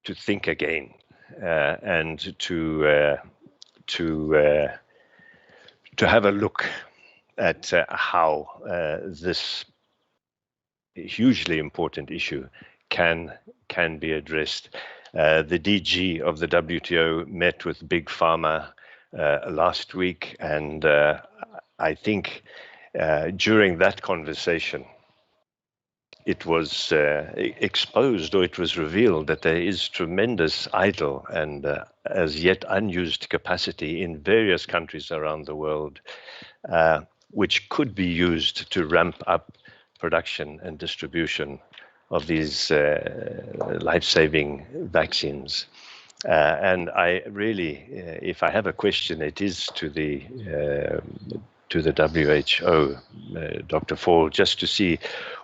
to think again and to have a look at how this hugely important issue can be addressed. The DG of the WTO met with Big Pharma last week, and I think during that conversation, it was exposed, or it was revealed, that there is tremendous idle and as yet unused capacity in various countries around the world, which could be used to ramp up production and distribution of these life-saving vaccines. And I really, if I have a question, it is to the WHO, Dr. Fall, just to see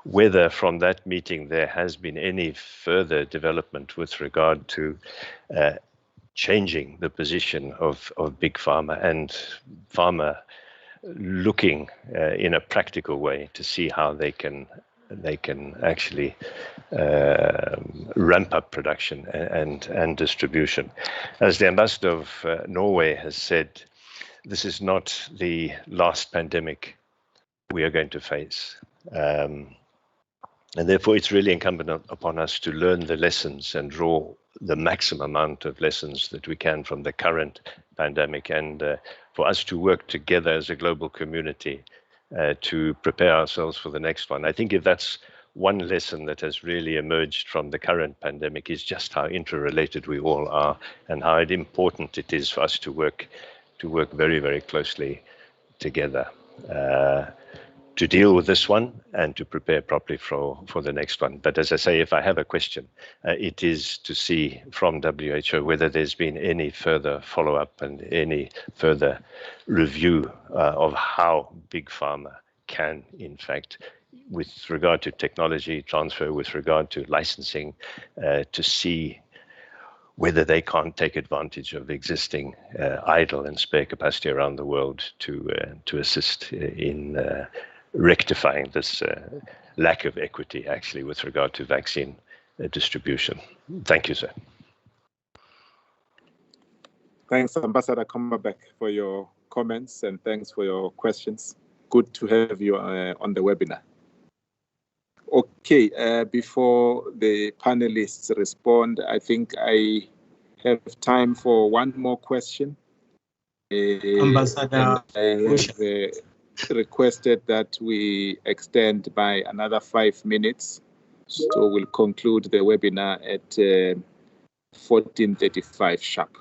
whether from that meeting there has been any further development with regard to changing the position of big pharma and pharma looking in a practical way to see how they can actually ramp up production and distribution. As the ambassador of Norway has said, this is not the last pandemic we are going to face. And therefore, it's really incumbent upon us to learn the lessons and draw the maximum amount of lessons that we can from the current pandemic, and for us to work together as a global community to prepare ourselves for the next one. I think if that's one lesson that has really emerged from the current pandemic, is just how interrelated we all are and how important it is for us to work very, very closely together. To deal with this one and to prepare properly for the next one. But as I say, if I have a question, it is to see from WHO whether there's been any further follow-up and any further review of how big pharma can, in fact, with regard to technology transfer, with regard to licensing, to see whether they can't take advantage of existing idle and spare capacity around the world to assist in rectifying this lack of equity, actually, with regard to vaccine distribution. Thank you, sir. Thanks, Ambassador Kombabeck, for your comments, and thanks for your questions. Good to have you on the webinar. Okay, before the panelists respond, I think I have time for one more question. Ambassador, I have requested that we extend by another 5 minutes. So we'll conclude the webinar at 14:35 sharp.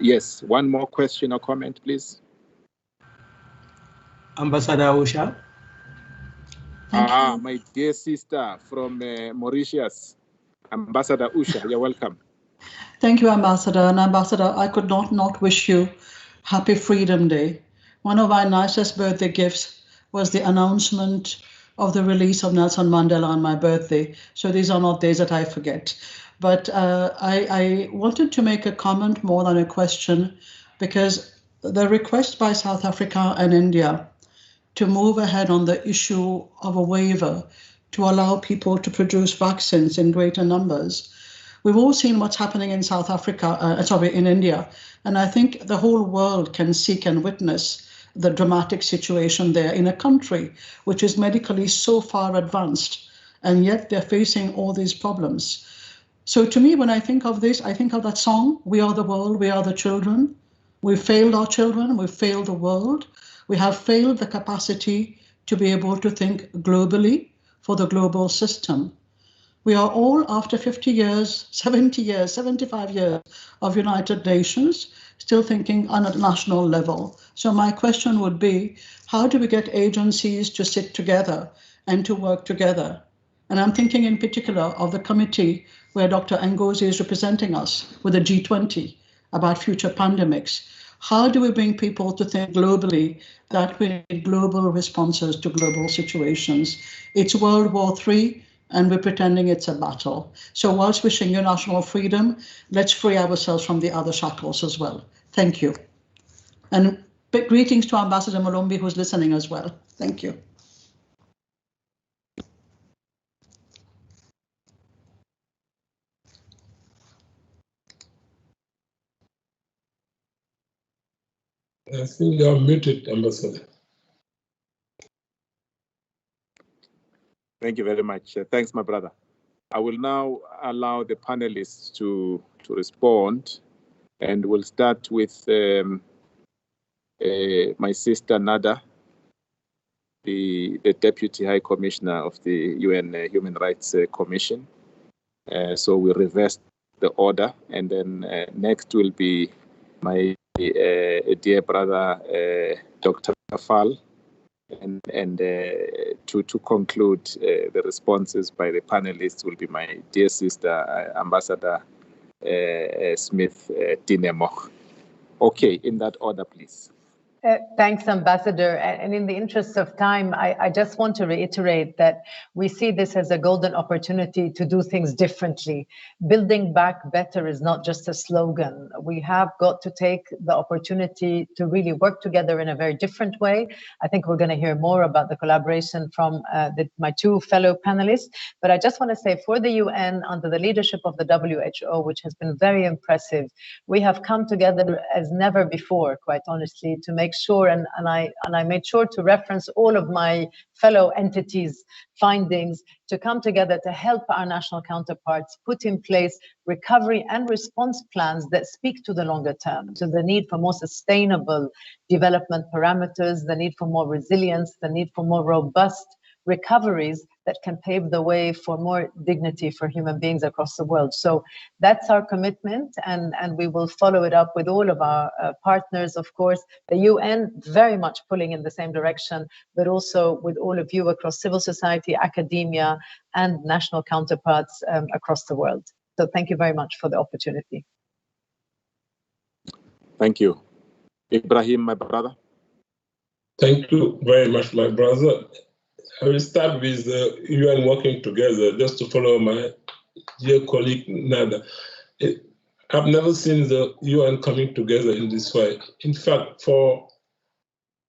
Yes, one more question or comment, please. Ambassador Usha. My dear sister from Mauritius, Ambassador Usha, you're welcome. Thank you, Ambassador. And Ambassador, I could not wish you Happy Freedom Day. One of my nicest birthday gifts was the announcement of the release of Nelson Mandela on my birthday. So these are not days that I forget. But I wanted to make a comment more than a question, because the request by South Africa and India to move ahead on the issue of a waiver to allow people to produce vaccines in greater numbers. We've all seen what's happening in South Africa, in India. And I think the whole world can seek and witness the dramatic situation there in a country which is medically so far advanced, and yet they're facing all these problems. So to me, when I think of this, I think of that song, "We Are the World, We Are the Children." We've failed our children, we've failed the world. We have failed the capacity to be able to think globally for the global system. We are all, after 50 years, 70 years, 75 years of United Nations, still thinking on a national level. So my question would be, how do we get agencies to sit together and to work together? And I'm thinking in particular of the committee where Dr. Ngozi is representing us with the G20 about future pandemics. How do we bring people to think globally that we need global responses to global situations? It's World War III, and we're pretending it's a battle. So whilst wishing you national freedom, let's free ourselves from the other shackles as well. Thank you. And big greetings to Ambassador Malombi, who's listening as well. Thank you. I think you are muted, Ambassador. Thank you very much. Thanks, my brother. I will now allow the panelists to respond, and we'll start with my sister Nada, the Deputy High Commissioner of the UN Human Rights Commission. So we'll reverse the order, and then next will be my dear brother, Dr. Fall, and to conclude the responses by the panelists will be my dear sister, Ambassador Smith Dinemo. Okay, in that order, please. Thanks, Ambassador. And in the interest of time, I just want to reiterate that we see this as a golden opportunity to do things differently. Building back better is not just a slogan. We have got to take the opportunity to really work together in a very different way. I think we're going to hear more about the collaboration from my two fellow panelists. But I just want to say, for the UN, under the leadership of the WHO, which has been very impressive, we have come together as never before, quite honestly, to make sure, and I made sure to reference all of my fellow entities' findings, to come together to help our national counterparts put in place recovery and response plans that speak to the longer term, to the need for more sustainable development parameters, the need for more resilience, the need for more robust recoveries that can pave the way for more dignity for human beings across the world. So that's our commitment, and we will follow it up with all of our partners, of course, the UN very much pulling in the same direction, but also with all of you across civil society, academia, and national counterparts across the world. So thank you very much for the opportunity. Thank you. Ibrahim, my brother. Thank you very much, my brother. I will start with the UN working together, just to follow my dear colleague Nada. I've never seen the UN coming together in this way. In fact, for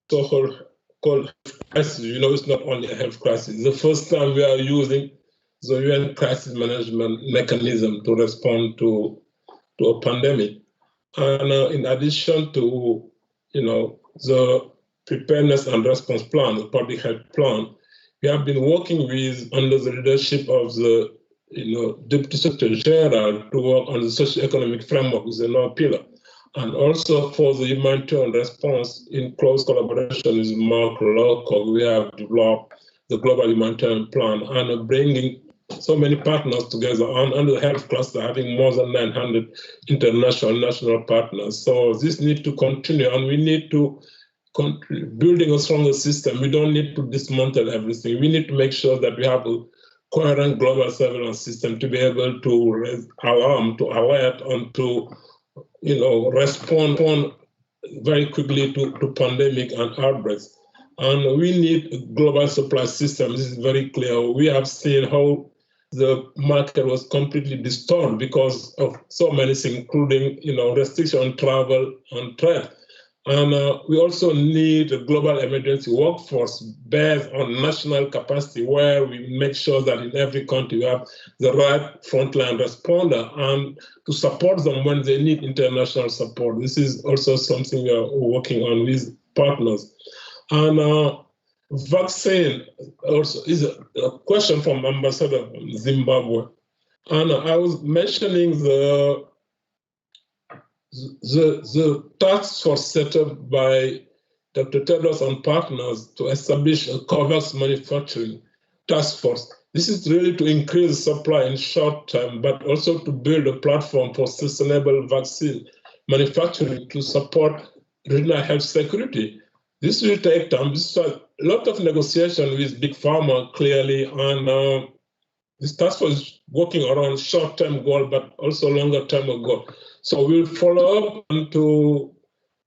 so-called crisis, you know, it's not only a health crisis. The first time we are using the UN crisis management mechanism to respond to a pandemic. And in addition to, you know, the preparedness and response plan, the public health plan, we have been working with, under the leadership of the, you know, Deputy Secretary General, to work on the socio-economic framework with the North Pillar, and also for the humanitarian response in close collaboration with Mark Lowcock. We have developed the global humanitarian plan and bringing so many partners together under the health cluster, having more than 900 international national partners. So this needs to continue, and we need to building a stronger system. We don't need to dismantle everything. We need to make sure that we have a coherent global surveillance system to be able to alarm, to alert, and to, you know, respond very quickly to pandemic and outbreaks. And we need a global supply system. This is very clear. We have seen how the market was completely distorted because of so many things, including, you know, restriction on travel and trade. And we also need a global emergency workforce based on national capacity, where we make sure that in every country we have the right frontline responder and to support them when they need international support. This is also something we are working on with partners. And vaccine also is a question from Ambassador from Zimbabwe. And I was mentioning the task force set up by Dr. Tedros and partners to establish a COVAX manufacturing task force. This is really to increase supply in short term, but also to build a platform for sustainable vaccine manufacturing to support regional health security. This will take time. This is a lot of negotiation with Big Pharma, clearly, and this task force is working around short-term goal, but also longer-term goal. So we'll follow up and to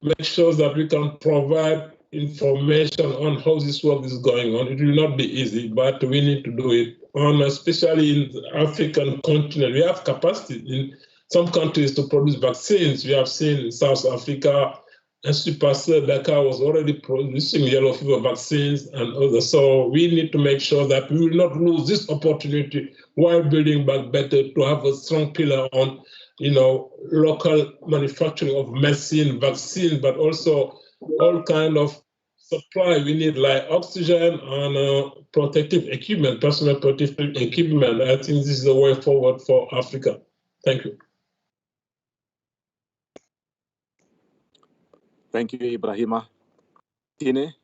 make sure that we can provide information on how this work is going on. It will not be easy, but we need to do it. And especially in the African continent, we have capacity in some countries to produce vaccines. We have seen in South Africa, Institut Pasteur Dakar was already producing yellow fever vaccines and others. So we need to make sure that we will not lose this opportunity while building back better, to have a strong pillar on, you know, local manufacturing of medicine, vaccine, but also all kind of supply we need, like oxygen and protective equipment, personal protective equipment. I think this is the way forward for Africa. Thank you. Thank you, Ibrahima. Tine?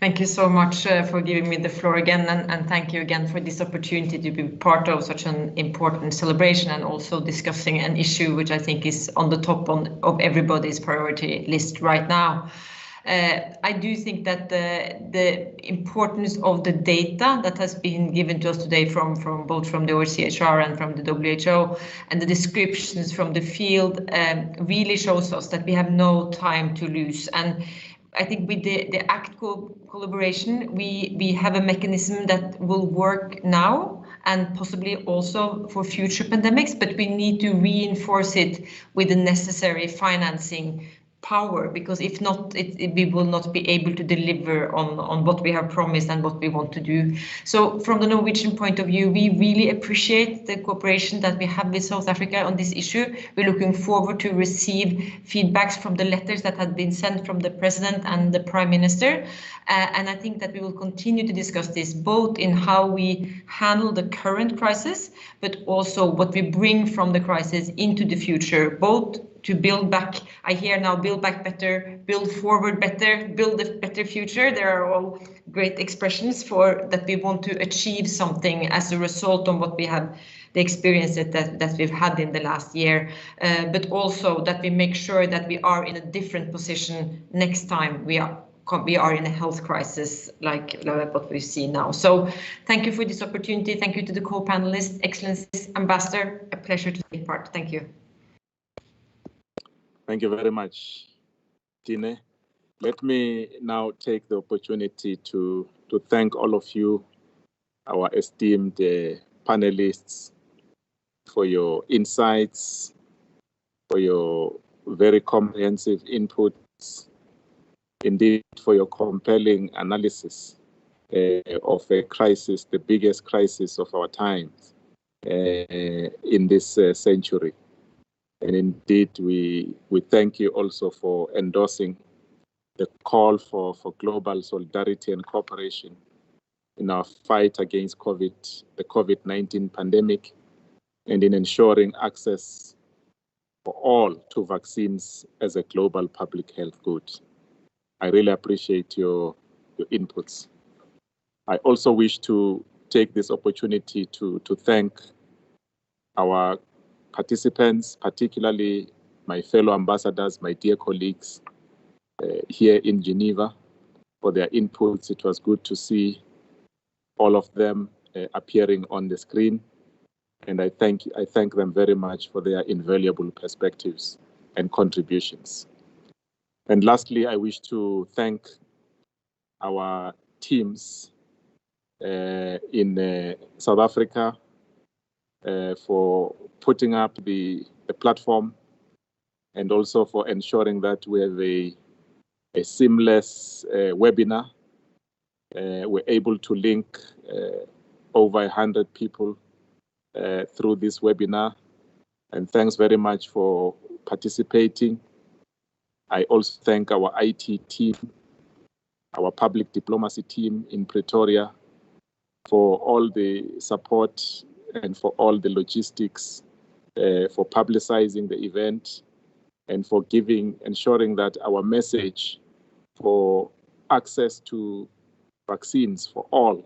Thank you so much for giving me the floor again, and thank you again for this opportunity to be part of such an important celebration and also discussing an issue which I think is on the top of everybody's priority list right now. I do think that the importance of the data that has been given to us today from both from the OHCHR and from the WHO, and the descriptions from the field really shows us that we have no time to lose. And I think with the ACT collaboration, we have a mechanism that will work now and possibly also for future pandemics, but we need to reinforce it with the necessary financing power, because if not, we will not be able to deliver on what we have promised and what we want to do. So from the Norwegian point of view, we really appreciate the cooperation that we have with South Africa on this issue. We're looking forward to receive feedbacks from the letters that had been sent from the President and the Prime Minister. And I think that we will continue to discuss this, both in how we handle the current crisis, but also what we bring from the crisis into the future, both to build back, I hear now, build back better, build forward better, build a better future. There are all great expressions for that we want to achieve something as a result of what we have, the experience that we've had in the last year, but also that we make sure that we are in a different position next time we are in a health crisis like what we see now. So thank you for this opportunity. Thank you to the co-panelists, Excellencies, Ambassador, a pleasure to take part. Thank you. Thank you very much, Tine. Let me now take the opportunity to thank all of you, our esteemed panelists, for your insights, for your very comprehensive inputs, indeed for your compelling analysis of a crisis, the biggest crisis of our times in this century. And indeed, we thank you also for endorsing the call for global solidarity and cooperation in our fight against the COVID-19 pandemic, and in ensuring access for all to vaccines as a global public health good. I really appreciate your inputs. I also wish to take this opportunity to thank our participants, particularly my fellow ambassadors, my dear colleagues here in Geneva, for their inputs. It was good to see all of them appearing on the screen, and I thank them very much for their invaluable perspectives and contributions. And lastly, I wish to thank our teams in South Africa for putting up the platform, and also for ensuring that we have a seamless webinar. We're able to link over 100 people through this webinar, and thanks very much for participating. I also thank our IT team, our public diplomacy team in Pretoria, for all the support and for all the logistics, for publicizing the event, and for ensuring that our message for access to vaccines for all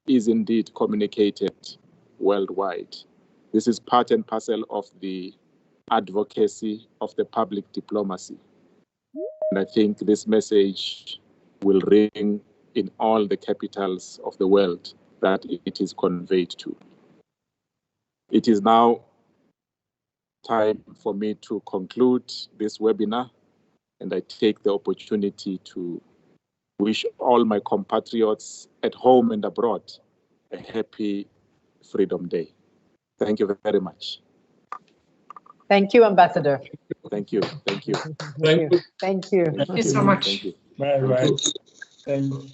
is indeed communicated worldwide. This is part and parcel of the advocacy of the public diplomacy. And I think this message will ring in all the capitals of the world that it is conveyed to. It is now time for me to conclude this webinar, and I take the opportunity to wish all my compatriots at home and abroad a happy Freedom Day. Thank you very much. Thank you, Ambassador. Thank you. Thank you. Thank you. Thank you so much. Thank you. Bye-bye. Thank you.